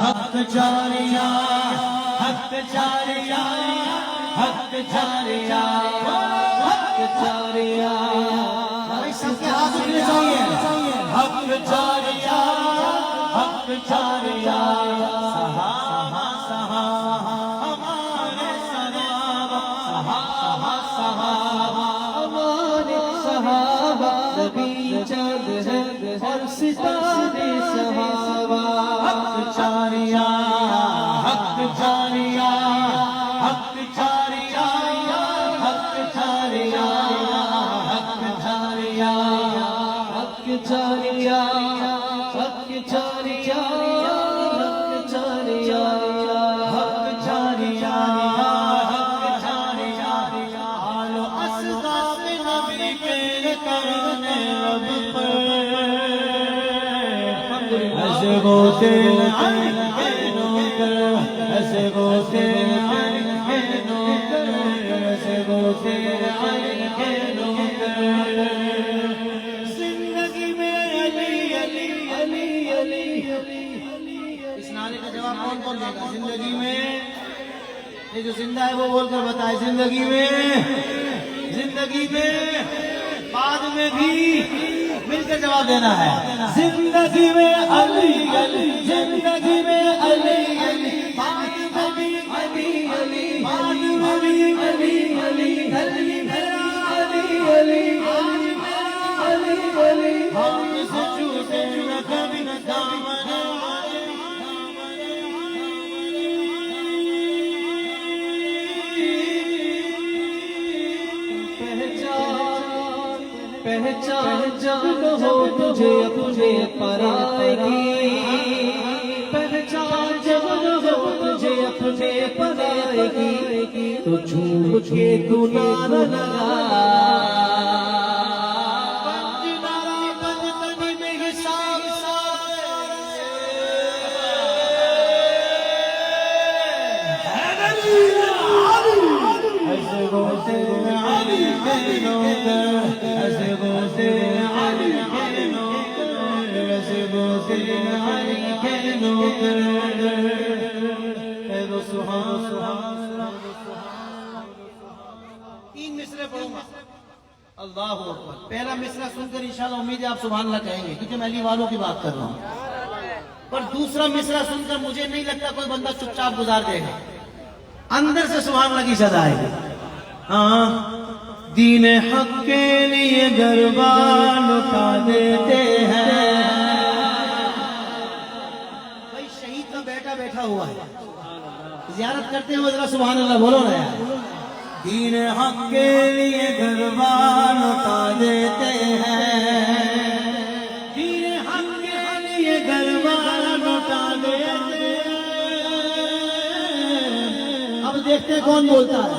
हक जारिया हक जारिया हक जारिया हक जारिया सबके हाथ उठने चाहिए हक जारिया हक जारिया सहाबा सहाबा हमारे सहाबा सहाबा सहाबा हमारे सहाबा नबी चंद है और सितारे सहाबा हक जारिया हक जारिया हक जारिया हक जारिया हक जारिया हक जारिया हक जारिया हक जारिया हक जारिया हक जारिया आलो असदाब नबी के करने रब पर ऐसे गोते ऐसे गोते ऐसे गोते जिंदगी में अली अली अली अली इस नारे का जवाब कौन कौन देगा? जिंदगी में ये जो जिंदा है वो बोलकर बताए जिंदगी में बाद में भी मिलकर जवाब देना है। जिंदगी में अली अली जिंदगी में अली अली बाद में भी अली अली बाद में भी अली अली अली मेरा अली अली अली मेरा अली अली हम से छूटे न कभी दामन पहचान जब हो तुझे अपने पराएगी पहचान जब हो तुझे अपने पराएगी तो झूम के तू नारा लगा ऐसे गोते अली के नौकर ऐसे गोते अली के नौकर ऐसे गोते अली के नौकर ऐ सुहाना तीन मिसरे पढ़ूंगा। अल्लाहु अकबर। पहला मिसरा सुनकर इंशाल्लाह उम्मीद है आप सुभान अल्लाह कहेंगे क्योंकि मैं अली वालों की बात कर रहा हूँ। पर दूसरा मिसरा सुनकर मुझे नहीं लगता कोई बंदा चुपचाप गुजार देगा, अंदर से सुभान अल्लाह की सदा आएगी। हाँ, दीन हक के लिए गरबा लुटा देते हैं। भाई शहीद का बेटा बैठा हुआ है, ज़ियारत करते हुए जरा सुभान अल्लाह बोलो ना यार। दीन हक के लिए गरबा लुटा देते हैं, दीन हक के लिए गरबा लुटा देते हैं। अब देखते कौन बोलता है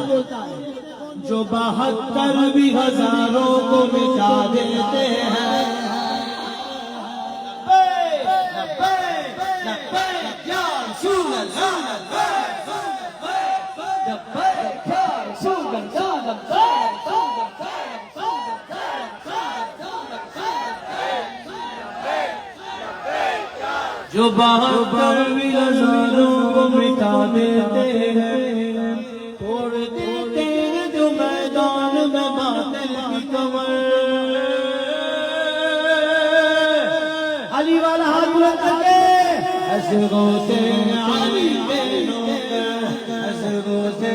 जो 72 भी हजारों को मिटा देते हैं। जो 72 भी हजारों को मिटा देते हैं, तोड़ देते हैं जो मैदान में बातें की कमर। अली वाला हाथ बुलंद करके ऐसे गोते अली के नौकर ऐसे गोते